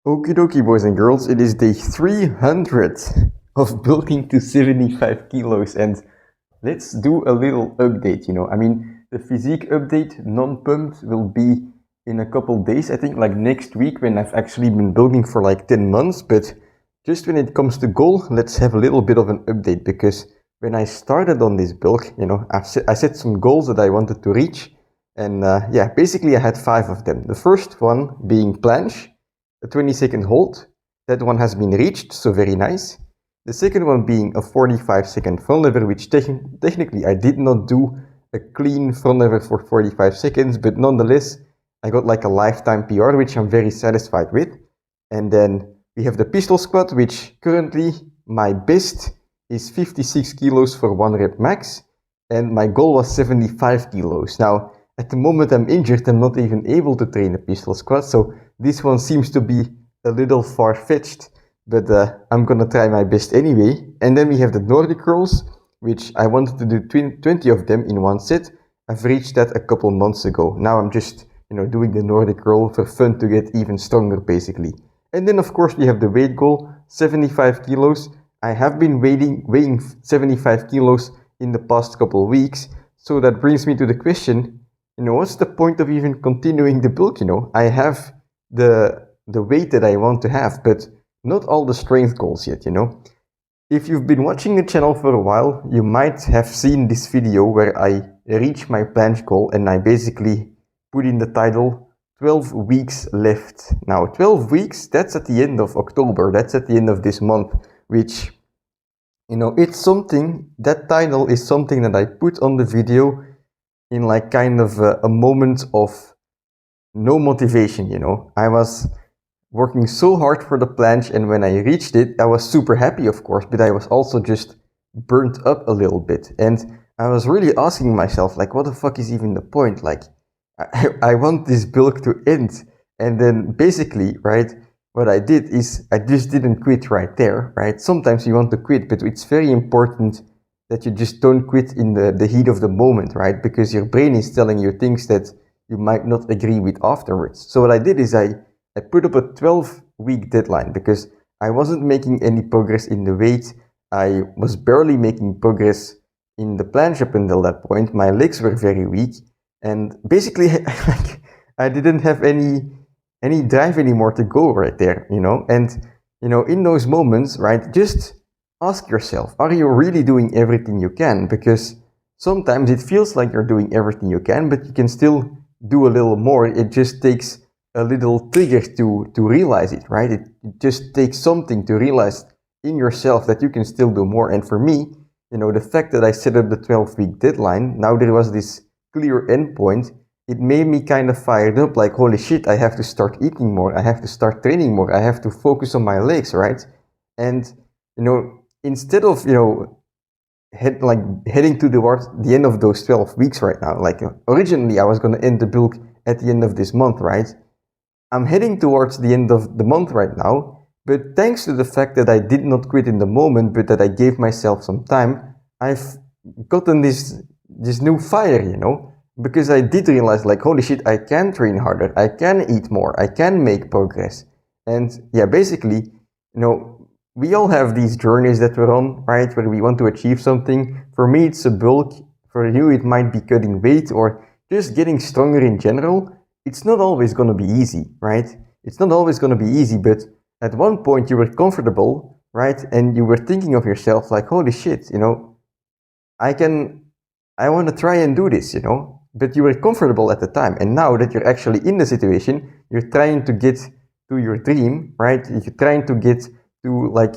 Okie dokie, boys and girls, it is day 300 of bulking to 75 kilos, and let's do a little update. The physique update, non-pumped, will be in a couple days, I think, like next week, when I've actually been bulking for like 10 months. But just when it comes to goal, let's have a little bit of an update, because when I started on this bulk, I set some goals that I wanted to reach, and basically I had 5 of them. The first one being planche, a 20-second hold. That one has been reached, so very nice. The second one being a 45-second front lever, which technically I did not do a clean front lever for 45 seconds, but nonetheless, I got like a lifetime PR, which I'm very satisfied with. And then we have the pistol squat, which currently my best is 56 kilos for 1 rep max, and my goal was 75 kilos. Now, at the moment I'm injured, I'm not even able to train a pistol squat, so this one seems to be a little far-fetched, but I'm gonna try my best anyway. And then we have the Nordic curls, which I wanted to do 20 of them in one set. I've reached that a couple months ago. Now I'm just, doing the Nordic curl for fun to get even stronger, basically. And then, of course, we have the weight goal, 75 kilos. I have been weighing 75 kilos in the past couple weeks, so that brings me to the question, what's the point of even continuing the bulk? I have the weight that I want to have, but not all the strength goals yet, If you've been watching the channel for a while, you might have seen this video where I reached my planche goal and I basically put in the title 12 weeks left. Now 12 weeks, that's at the end of October, that's at the end of this month, which, it's something, that title is something that I put on the video in like kind of a moment of no motivation, I was working so hard for the planche, and when I reached it, I was super happy, of course, but I was also just burnt up a little bit. And I was really asking myself, like, what the fuck is even the point? Like, I want this bulk to end. And then basically, right, what I did is I just didn't quit right there, right? Sometimes you want to quit, but it's very important that you just don't quit in the heat of the moment, right? Because your brain is telling you things that you might not agree with afterwards. So what I did is I put up a 12-week deadline because I wasn't making any progress in the weight. I was barely making progress in the planche up until that point. My legs were very weak, and basically I didn't have any drive anymore to go right there, And in those moments, right, just ask yourself, are you really doing everything you can? Because sometimes it feels like you're doing everything you can, but you can still do a little more. It just takes a little trigger to realize it, right? It just takes something to realize in yourself that you can still do more. And for me, the fact that I set up the 12-week deadline, now there was this clear endpoint, it made me kind of fired up, like, holy shit, I have to start eating more, I have to start training more, I have to focus on my legs, right? And, instead of, heading towards the end of those 12 weeks right now, like originally I was going to end the bulk at the end of this month, right? I'm heading towards the end of the month right now, but thanks to the fact that I did not quit in the moment, but that I gave myself some time, I've gotten this new fire, because I did realize, like, holy shit, I can train harder, I can eat more, I can make progress. And yeah, basically, we all have these journeys that we're on, right, where we want to achieve something. For me, it's a bulk. For you, it might be cutting weight or just getting stronger in general. It's not always going to be easy, right? It's not always going to be easy, but at one point you were comfortable, right? And you were thinking of yourself like, holy shit, I want to try and do this, but you were comfortable at the time. And now that you're actually in the situation, you're trying to get to your dream, right? You're trying to get to like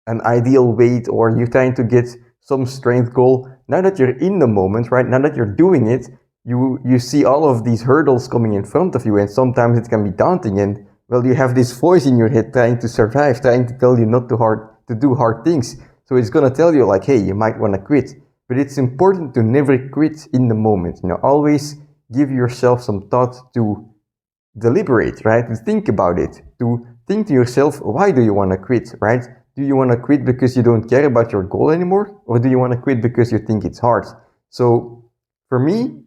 an ideal weight, or you're trying to get some strength goal. Now that you're in the moment, right? Now that you're doing it, you see all of these hurdles coming in front of you, and sometimes it can be daunting, and well, you have this voice in your head trying to survive, trying to tell you not to do hard things. So it's gonna tell you like, hey, you might want to quit. But it's important to never quit in the moment. Always give yourself some thought to deliberate, right? To think about it, to think to yourself, why do you want to quit, right? Do you want to quit because you don't care about your goal anymore? Or do you want to quit because you think it's hard? So for me,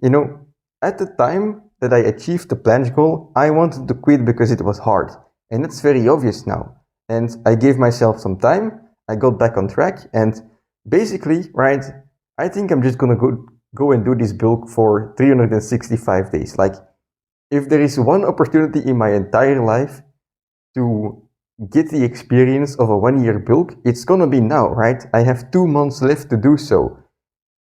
at the time that I achieved the planche goal, I wanted to quit because it was hard. And it's very obvious now. And I gave myself some time, I got back on track, and basically, right, I think I'm just gonna go and do this bulk for 365 days. Like, if there is one opportunity in my entire life to get the experience of a 1 year bulk, it's gonna be now, right? I have 2 months left to do so.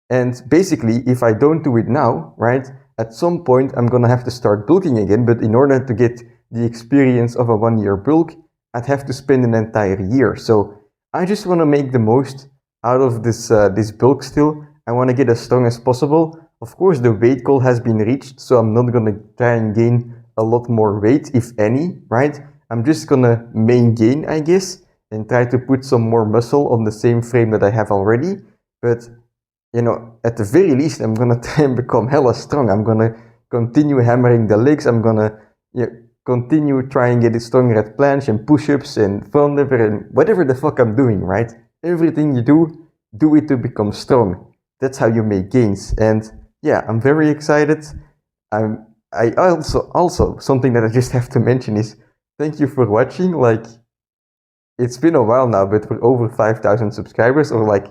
And basically, if I don't do it now, right, at some point I'm gonna have to start bulking again, but in order to get the experience of a 1 year bulk, I'd have to spend an entire year. So I just wanna make the most out of this bulk still. I wanna get as strong as possible. Of course, the weight goal has been reached, so I'm not gonna try and gain a lot more weight, if any, right? I'm just gonna main gain, I guess, and try to put some more muscle on the same frame that I have already. But you know, at the very least, I'm gonna try and become hella strong. I'm gonna continue hammering the legs. I'm gonna continue trying to get stronger at planche and push-ups and frontlever and whatever the fuck I'm doing, right? Everything you do it to become strong. That's how you make gains. And yeah, I'm very excited. I also something that I just have to mention is thank you for watching. Like, it's been a while now, but we're over 5,000 subscribers, or like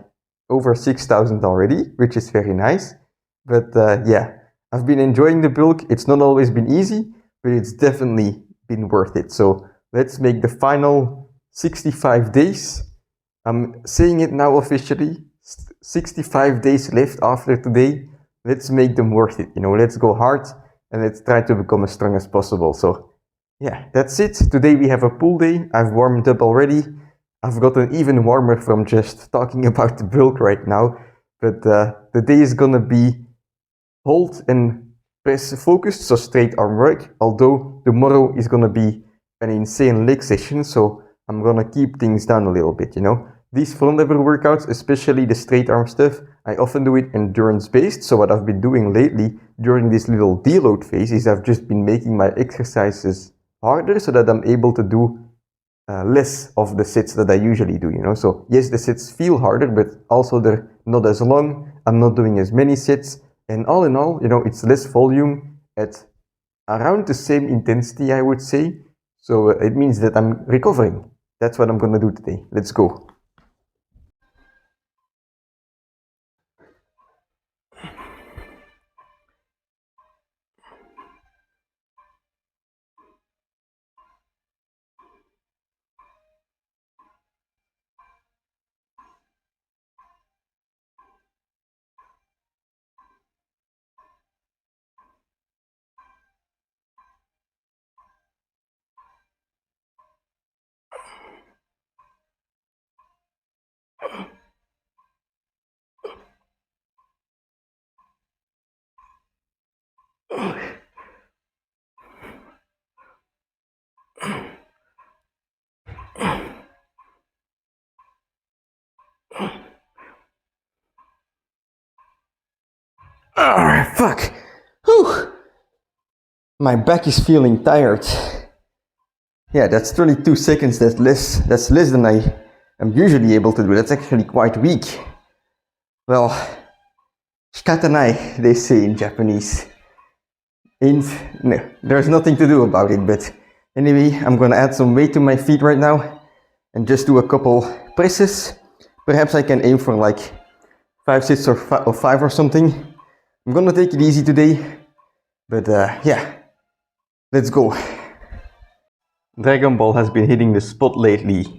over 6,000 already, which is very nice. But yeah, I've been enjoying the bulk. It's not always been easy, but it's definitely been worth it. So let's make the final 65 days. I'm saying it now officially. 65 days left after today. Let's make them worth it. You know, let's go hard and let's try to become as strong as possible. So yeah, that's it. Today we have a pool day. I've warmed up already. I've gotten even warmer from just talking about the bulk right now. But the day is gonna be hold and press focused, so straight arm work. Although tomorrow is gonna be an insane leg session, so I'm gonna keep things down a little bit, you know. These front lever workouts, especially the straight arm stuff, I often do it endurance based. So what I've been doing lately during this little deload phase is I've just been making my exercises harder so that I'm able to do less of the sets that I usually do, you know. So yes, the sets feel harder, but also they're not as long. I'm not doing as many sets, and all in all, you know, it's less volume at around the same intensity, I would say. So it means that I'm recovering. That's what I'm gonna do today. Let's go. Alright, fuck. Whew. My back is feeling tired. Yeah, that's 32 seconds. That's less than I am usually able to do. That's actually quite weak. Well, shikatanai, they say in Japanese. And no, there's nothing to do about it. But anyway, I'm gonna add some weight to my feet right now and just do a couple presses. Perhaps I can aim for like 5 sets or 5 or something. I'm gonna take it easy today. But yeah, let's go. Dragon Ball has been hitting the spot lately.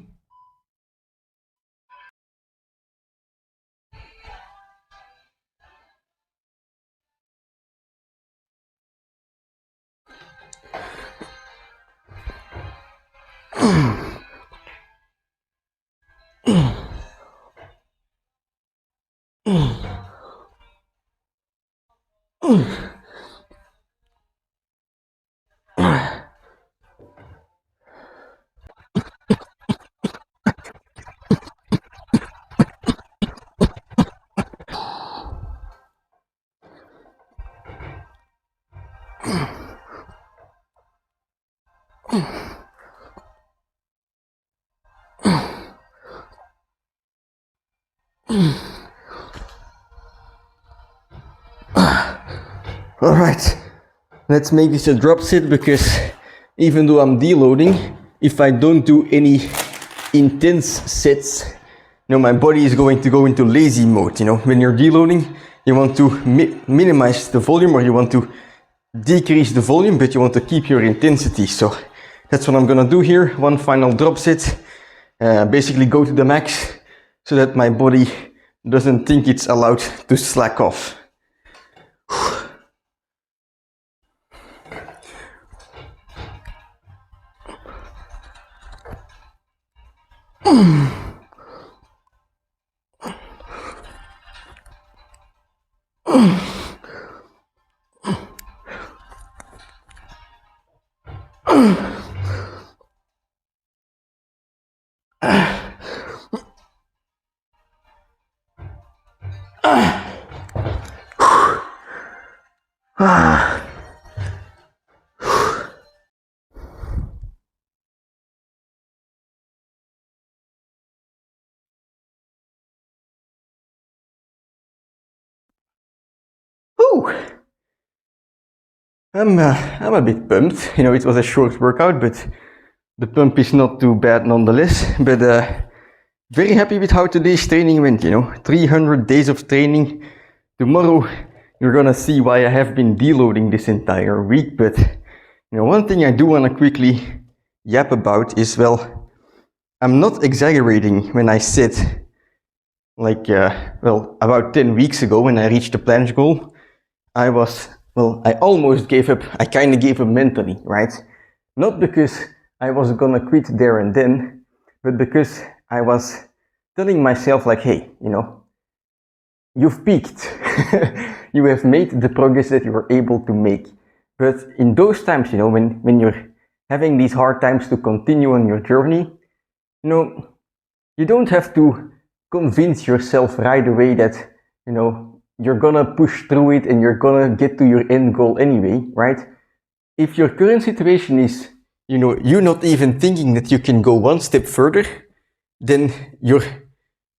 Alright, let's make this a drop sit, because even though I'm deloading, if I don't do any intense sets, you know, my body is going to go into lazy mode. You know, when you're deloading, you want to minimize the volume, or you want to decrease the volume, but you want to keep your intensity. So that's what I'm gonna do here. One final drop set, basically go to the max so that my body doesn't think it's allowed to slack off. Whew. I'm a bit pumped. You know, it was a short workout, but the pump is not too bad nonetheless. But very happy with how today's training went. You know, 300 days of training. Tomorrow you're gonna see why I have been deloading this entire week. But you know, one thing I do want to quickly yap about is, well, I'm not exaggerating when I said, like, well, about 10 weeks ago when I reached the planche goal, I almost gave up. I kind of gave up mentally, right? Not because I was gonna quit there and then, but because I was telling myself like, hey, you know, you've peaked. You have made the progress that you were able to make. But in those times, you know, when you're having these hard times to continue on your journey, you know, you don't have to convince yourself right away that, you know, you're gonna push through it and you're gonna get to your end goal anyway, right? If your current situation is, you know, you're not even thinking that you can go one step further, then your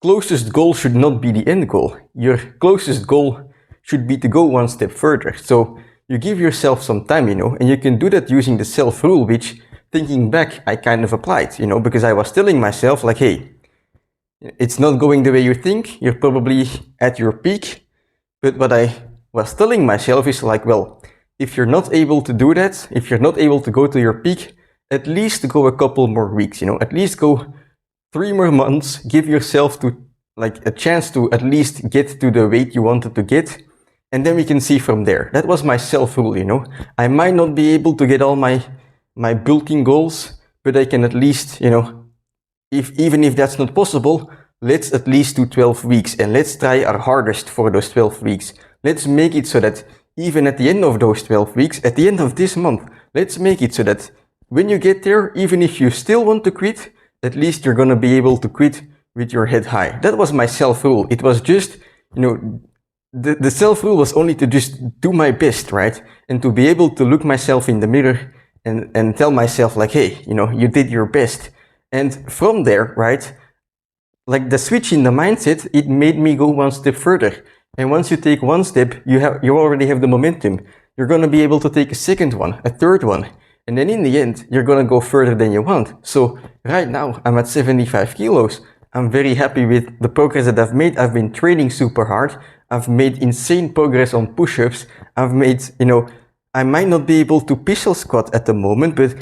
closest goal should not be the end goal. Your closest goal should be to go one step further. So you give yourself some time, you know, and you can do that using the self-rule, which, thinking back, I kind of applied, you know, because I was telling myself like, hey, it's not going the way you think, you're probably at your peak. But what I was telling myself is like, well, if you're not able to do that, if you're not able to go to your peak, at least go a couple more weeks, you know, at least go 3 more months, give yourself to like a chance to at least get to the weight you wanted to get, and then we can see from there. That was my self-rule, you know. I might not be able to get all my bulking goals, but I can at least, you know, even if that's not possible, let's at least do 12 weeks and let's try our hardest for those 12 weeks. Let's make it so that even at the end of those 12 weeks, at the end of this month, let's make it so that when you get there, even if you still want to quit, at least you're gonna be able to quit with your head high. That was my self-rule. It was just, you know, the self-rule was only to just do my best, right? And to be able to look myself in the mirror and tell myself like, hey, you know, you did your best. And from there, right, like the switch in the mindset, it made me go one step further. And once you take one step, you already have the momentum. You're gonna be able to take a second one, a third one. And then in the end, you're gonna go further than you want. So right now, I'm at 75 kilos. I'm very happy with the progress that I've made. I've been training super hard. I've made insane progress on push-ups. I've made, you know, I might not be able to pistol squat at the moment, but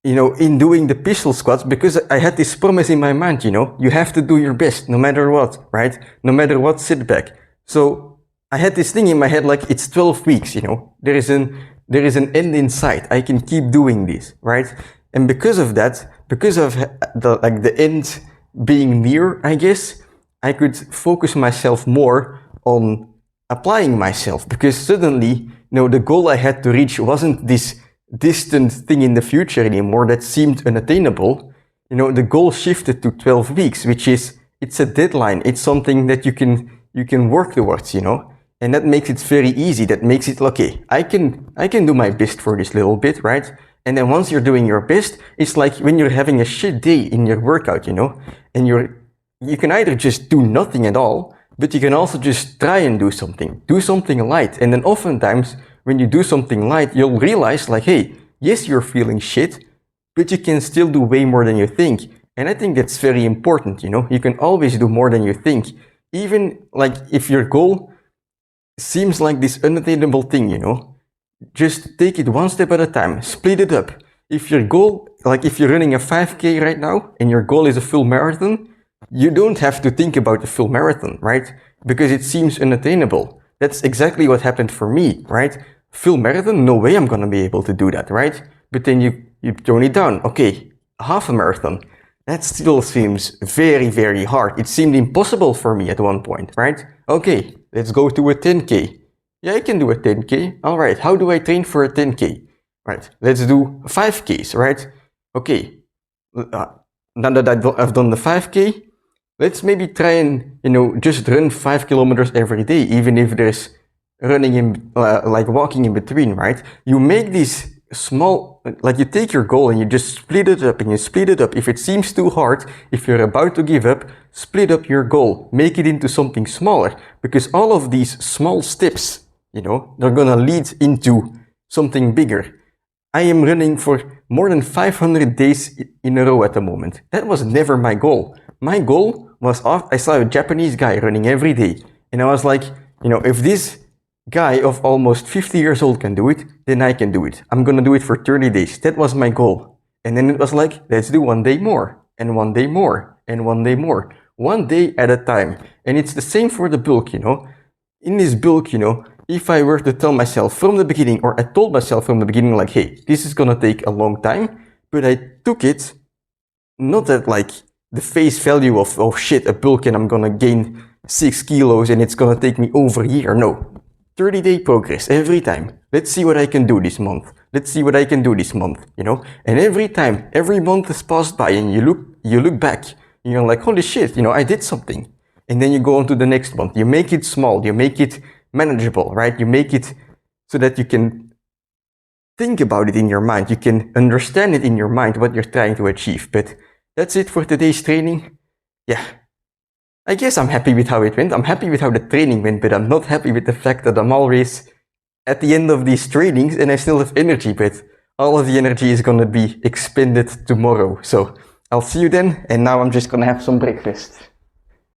you know, in doing the pistol squats, because I had this promise in my mind, you know, you have to do your best no matter what, right? No matter what setback. So I had this thing in my head, like, it's 12 weeks, you know, there is an end in sight. I can keep doing this, right? And because of that, because of the end being near, I guess, I could focus myself more on applying myself, because suddenly, you know, the goal I had to reach wasn't this distant thing in the future anymore that seemed unattainable. You know, the goal shifted to 12 weeks, which is, it's a deadline. It's something that you can work towards, you know, and that makes it very easy. That makes it, okay, I can do my best for this little bit, right? And then once you're doing your best, it's like when you're having a shit day in your workout, you know, and you can either just do nothing at all, but you can also just try and do something light. And then oftentimes when you do something light, you'll realize like, hey, yes, you're feeling shit, but you can still do way more than you think. And I think that's very important, you know? You can always do more than you think. Even like if your goal seems like this unattainable thing, you know, just take it one step at a time, split it up. If your goal, like if you're running a 5K right now and your goal is a full marathon, you don't have to think about the full marathon, right? Because it seems unattainable. That's exactly what happened for me, right? Full marathon, no way I'm gonna be able to do that, right? But then you tone it down. Okay, half a marathon. That still seems very, very hard. It seemed impossible for me at one point, right? Okay, let's go to a 10K. Yeah, I can do a 10K. All right, how do I train for a 10K? Right, let's do 5Ks, right? Okay, now that I've done the 5K, let's maybe try and, you know, just run 5 kilometers every day, even if there's running in, like walking in between, right? You make these small, like you take your goal and you just split it up and you split it up. If it seems too hard, if you're about to give up, split up your goal, make it into something smaller, because all of these small steps, you know, they're gonna lead into something bigger. I am running for more than 500 days in a row at the moment. That was never my goal. My goal was, I saw a Japanese guy running every day, and I was like, you know, if this guy of almost 50 years old can do it, then I can do it. I'm gonna do it for 30 days. That was my goal. And then it was like, let's do one day more, and one day more, and one day more. One day at a time. And it's the same for the bulk, you know. In this bulk, you know, if I were to tell myself from the beginning, or I told myself from the beginning, like, hey, this is gonna take a long time, but I took it, not at like the face value of, oh shit, a bulk and I'm gonna gain 6 kilos and it's gonna take me over a year. No. 30-day progress every time. Let's see what I can do this month. Let's see what I can do this month, you know? And every time, every month has passed by and you look back, and you're like, holy shit, you know, I did something. And then you go on to the next month. You make it small, you make it manageable, right? You make it so that you can think about it in your mind. You can understand it in your mind, what you're trying to achieve. But that's it for today's training. Yeah. I guess I'm happy with how it went. I'm happy with how the training went, but I'm not happy with the fact that I'm always at the end of these trainings and I still have energy, but all of the energy is gonna be expended tomorrow. So I'll see you then, and now I'm just gonna have some breakfast.